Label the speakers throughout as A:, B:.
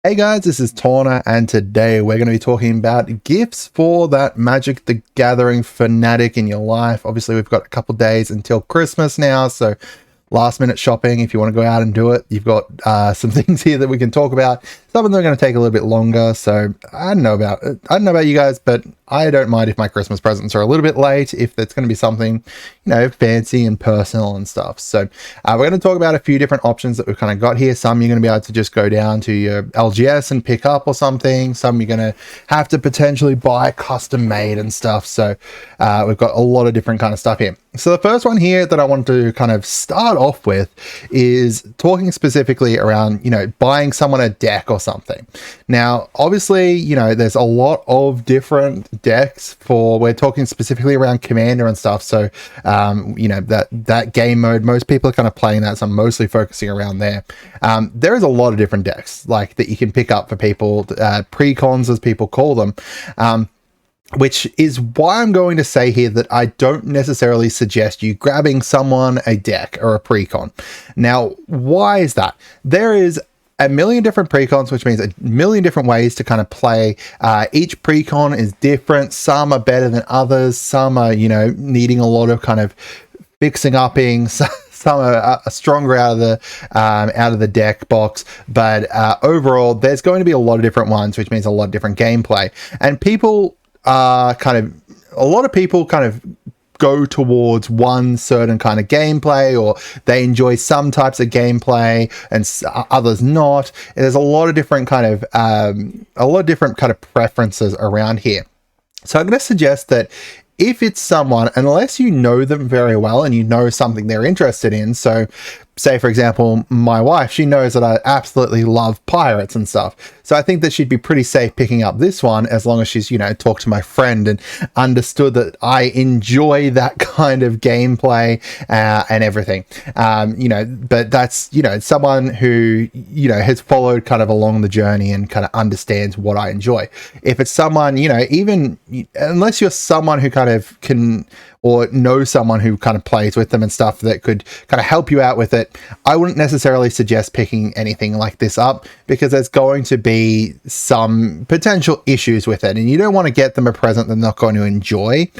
A: Hey guys, this is Tauna, and today we're going to be talking about gifts for that Magic the Gathering fanatic in your life. Obviously, we've got a couple days until Christmas now, so last minute shopping if you want to go out and do it. You've got some things here that we can talk about. Some of them are going to take a little bit longer, so I don't know about you guys, but I don't mind if my Christmas presents are a little bit late, if it's going to be something, fancy and personal and stuff. So we're going to talk about a few different options that we've kind of got here. Some you're going to be able to just go down to your LGS and pick up or something. Some you're going to have to potentially buy custom made and stuff. So we've got a lot of different kind of stuff here. So the first one here that I want to kind of start off with is talking specifically around, buying someone a deck or something. Now, obviously, there's a lot of different decks we're talking specifically around Commander and stuff. So, that game mode, most people are kind of playing that. So I'm mostly focusing around there. There is a lot of different decks like that you can pick up for people, pre-cons as people call them. Which is why I'm going to say here that I don't necessarily suggest you grabbing someone a deck or a precon. Now, why is that? There is a million different precons, which means a million different ways to kind of play. Each precon is different. Some are better than others. Some are, needing a lot of kind of fixing upping. Some are stronger out of the deck box, but overall, there's going to be a lot of different ones, which means a lot of different gameplay. And a lot of people kind of go towards one certain kind of gameplay, or they enjoy some types of gameplay and others not. And there's a lot of different kind of preferences around here. So I'm going to suggest that if it's someone, unless you know them very well and you know something they're interested in, so say for example my wife, she knows that I absolutely love pirates and stuff, so I think that she'd be pretty safe picking up this one as long as she's talked to my friend and understood that I enjoy that kind of gameplay and everything. But that's someone who has followed kind of along the journey and kind of understands what I enjoy. If it's someone even unless you're someone who kind of can or know someone who kind of plays with them and stuff that could kind of help you out with it, I wouldn't necessarily suggest picking anything like this up, because there's going to be some potential issues with it, and you don't want to get them a present they're not going to enjoy.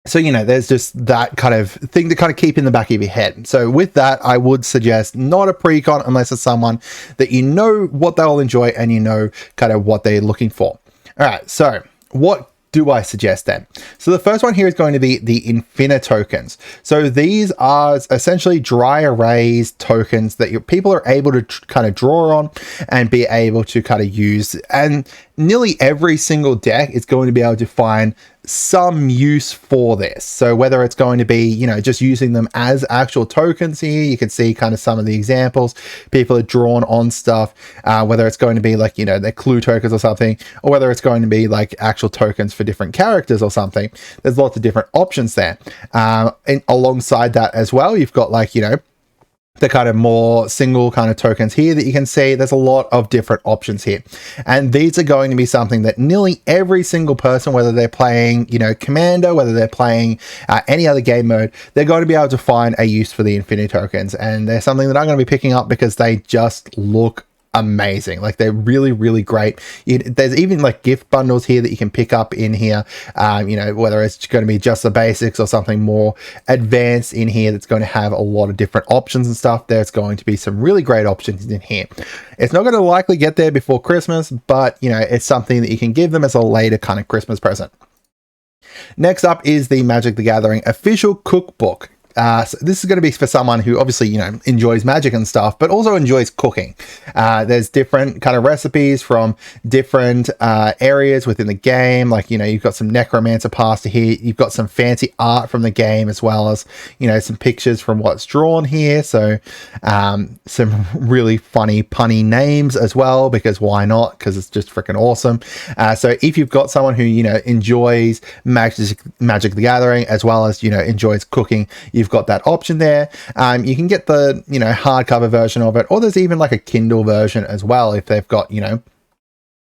A: So, there's just that kind of thing to kind of keep in the back of your head. So with that, I would suggest not a precon unless it's someone that you know what they'll enjoy and kind of what they're looking for. All right, so what do I suggest then? So the first one here is going to be the Infinitokens. So these are essentially dry erase tokens that your people are able to kind of draw on and be able to kind of use. And nearly every single deck is going to be able to find some use for this. So whether it's going to be, just using them as actual tokens here, you can see kind of some of the examples. People are drawn on stuff, whether it's going to be like, their clue tokens or something, or whether it's going to be like actual tokens for different characters or something. There's lots of different options there. And alongside that as well, you've got like, the kind of more single kind of tokens here that you can see. There's a lot of different options here, and these are going to be something that nearly every single person, whether they're playing Commander, whether they're playing any other game mode, they're going to be able to find a use for the Infinitokens. And they're something that I'm going to be picking up because they just look amazing. Like, they're really, really great. There's even like gift bundles here that you can pick up in here, whether it's going to be just the basics or something more advanced in here that's going to have a lot of different options and stuff. There's going to be some really great options in here. It's not going to likely get there before Christmas, but it's something that you can give them as a later kind of Christmas present. Next up is the Magic the Gathering official cookbook. So this is going to be for someone who obviously, enjoys Magic and stuff, but also enjoys cooking. There's different kind of recipes from different areas within the game. Like, you've got some necromancer pasta here. You've got some fancy art from the game, as well as, some pictures from what's drawn here. So some really funny, punny names as well, because why not? Because it's just freaking awesome. So if you've got someone who, enjoys Magic the Gathering, as well as, enjoys cooking, you've got that option there. You can get the hardcover version of it, or there's even like a Kindle version as well if they've got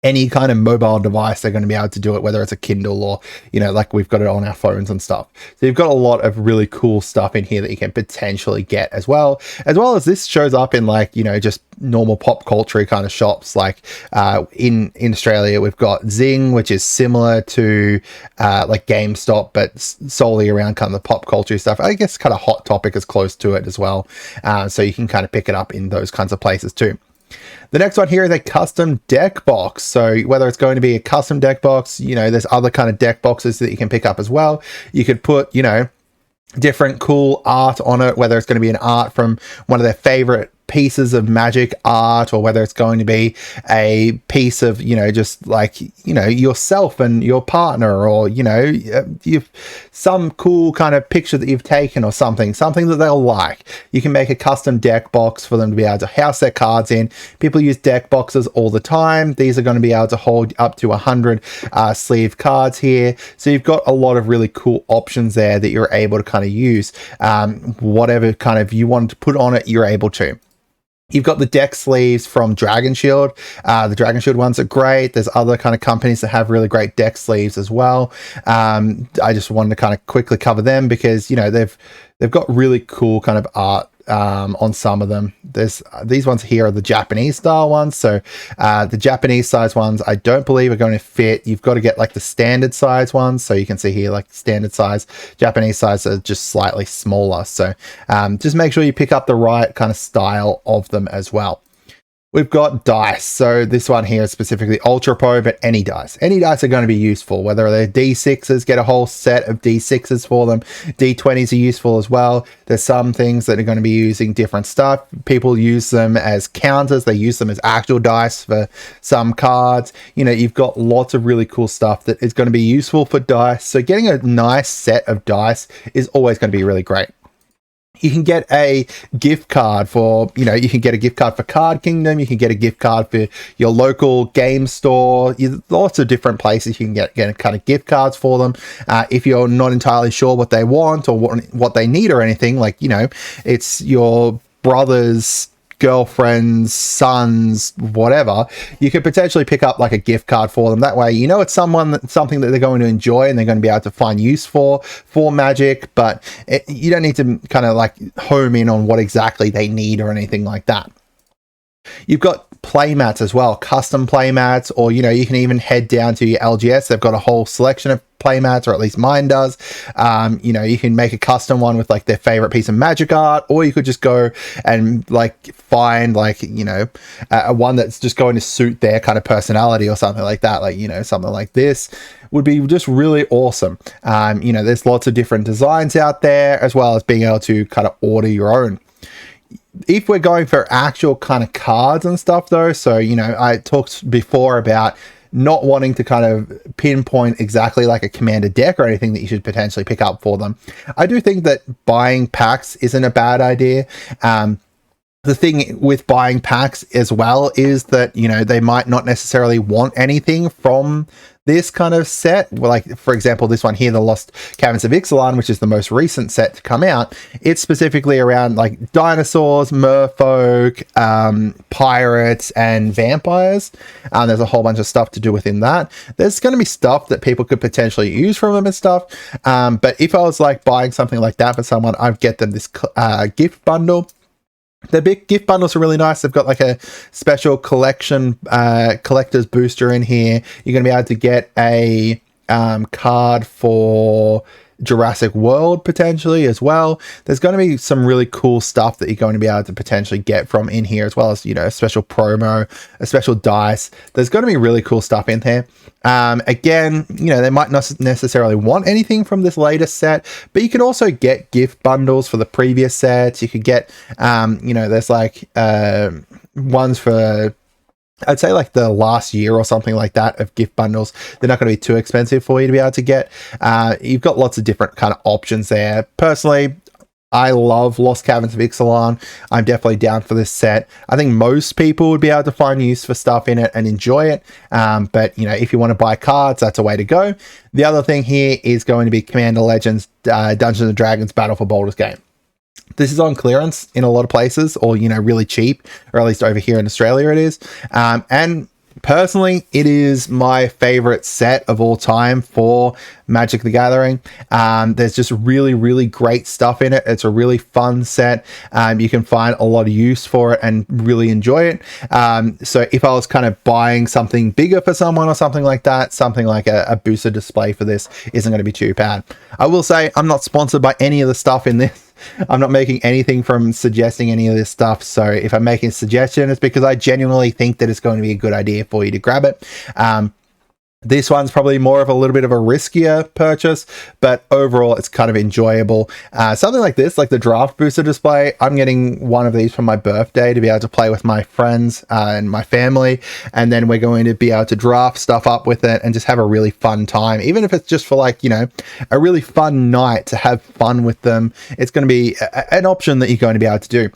A: any kind of mobile device, they're going to be able to do it, whether it's a Kindle or, you know, like we've got it on our phones and stuff. So you've got a lot of really cool stuff in here that you can potentially get as well as this shows up in, like, you know, just normal pop culture kind of shops. Like in Australia, we've got Zing, which is similar to like GameStop, but solely around kind of the pop culture stuff. I guess kind of Hot Topic is close to it as well. So you can kind of pick it up in those kinds of places too. The next one here is a custom deck box. So whether it's going to be a custom deck box, you know, there's other kind of deck boxes that you can pick up as well. You could put, you know, different cool art on it, whether it's going to be an art from one of their favorite pieces of Magic art, or whether it's going to be a piece of, you know, just like, you know, yourself and your partner, or, you know, you've some cool kind of picture that you've taken or something that they'll like. You can make a custom deck box for them to be able to house their cards in. People use deck boxes all the time. These are going to be able to hold up to 100 sleeve cards here. So you've got a lot of really cool options there that you're able to kind of use. Whatever kind of you want to put on it, you're able to. You've got the deck sleeves from Dragon Shield. The Dragon Shield ones are great. There's other kind of companies that have really great deck sleeves as well. I just wanted to kind of quickly cover them because, you know, they've got really cool kind of art on some of them. There's these ones here are the Japanese style ones. So the Japanese size ones, I don't believe are going to fit. You've got to get like the standard size ones. So you can see here, like standard size, Japanese size are just slightly smaller. So just make sure you pick up the right kind of style of them as well. We've got dice. So this one here is specifically Ultra Pro, but any dice. Any dice are going to be useful, whether they're D6s, get a whole set of D6s for them. D20s are useful as well. There's some things that are going to be using different stuff. People use them as counters. They use them as actual dice for some cards. You know, you've got lots of really cool stuff that is going to be useful for dice. So getting a nice set of dice is always going to be really great. You can get a gift card for, you know, you can get a gift card for Card Kingdom. You can get a gift card for your local game store. Lots of different places you can get kind of gift cards for them. If you're not entirely sure what they want or what they need or anything, like, you know, it's your brother's girlfriend's son's whatever, you could potentially pick up like a gift card for them. That way, you know, it's something that they're going to enjoy and they're going to be able to find use for Magic, but you don't need to kind of like home in on what exactly they need or anything like that. You've got playmats as well, custom playmats, or, you know, you can even head down to your LGS. They've got a whole selection of playmats, or at least mine does. You know, you can make a custom one with like their favorite piece of Magic art, or you could just go and like find like, you know, one that's just going to suit their kind of personality or something like that. Like, you know, something like this would be just really awesome. You know, there's lots of different designs out there, as well as being able to kind of order your own. If we're going for actual kind of cards and stuff though, so, you know, I talked before about not wanting to kind of pinpoint exactly like a Commander deck or anything that you should potentially pick up for them. I do think that buying packs isn't a bad idea. The thing with buying packs as well is that, you know, they might not necessarily want anything from this kind of set. Like, for example, this one here, the Lost Caverns of Ixalan, which is the most recent set to come out. It's specifically around like dinosaurs, merfolk, pirates, and vampires. There's a whole bunch of stuff to do within that. There's going to be stuff that people could potentially use from them and stuff. But if I was like buying something like that for someone, I'd get them this gift bundle. The big gift bundles are really nice. They've got like a special collector's booster in here. You're going to be able to get a card for Jurassic World potentially as well. There's going to be some really cool stuff that you're going to be able to potentially get from in here, as well as, you know, a special promo, a special dice. There's going to be really cool stuff in there. Again, you know, they might not necessarily want anything from this latest set, but you can also get gift bundles for the previous sets. You could get, you know, there's like ones for, I'd say like the last year or something like that of gift bundles. They're not going to be too expensive for you to be able to get. You've got lots of different kind of options there. Personally, I love Lost Caverns of Ixalan. I'm definitely down for this set. I think most people would be able to find use for stuff in it and enjoy it. But, you know, if you want to buy cards, that's a way to go. The other thing here is going to be Commander Legends Dungeons & Dragons Battle for Baldur's Gate. This is on clearance in a lot of places, or, you know, really cheap, or at least over here in Australia it is. And Personally, it is my favorite set of all time for Magic the Gathering. There's just really, really great stuff in it. It's a really fun set. You can find a lot of use for it and really enjoy it. So if I was kind of buying something bigger for someone or something like that, something like a booster display for this isn't going to be too bad. I will say I'm not sponsored by any of the stuff in this. I'm not making anything from suggesting any of this stuff. So if I'm making a suggestion, it's because I genuinely think that it's going to be a good idea for you to grab it. This one's probably more of a little bit of a riskier purchase, but overall it's kind of enjoyable. Something like this, like the draft booster display, I'm getting one of these for my birthday to be able to play with my friends and my family, and then we're going to be able to draft stuff up with it and just have a really fun time. Even if it's just for, like, you know, a really fun night to have fun with them, it's going to be an option that you're going to be able to do.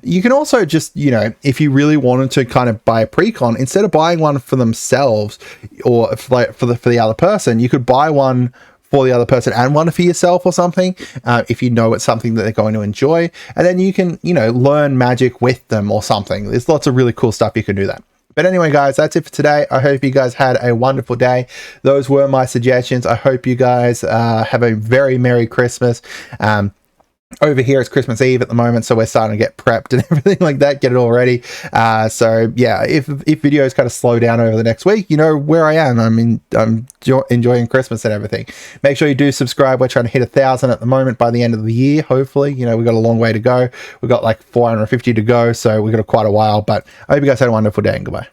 A: You can also just, you know, if you really wanted to kind of buy a pre-con, instead of buying one for themselves or for the other person, you could buy one for the other person and one for yourself or something, if you know it's something that they're going to enjoy, and then you can, you know, learn Magic with them or something. There's lots of really cool stuff you can do that. But anyway, guys, that's it for today. I hope you guys had a wonderful day. Those were my suggestions. I hope you guys have a very Merry Christmas. Over here it's Christmas Eve at the moment, so we're starting to get prepped and everything like that, get it all ready. So yeah, if videos kind of slow down over the next week, you know where I am. I'm enjoying Christmas and everything. Make sure you do subscribe. We're trying to hit 1,000 at the moment by the end of the year, hopefully. You know, we've got a long way to go. We've got like 450 to go, so we've got quite a while. But I hope you guys had a wonderful day, and goodbye.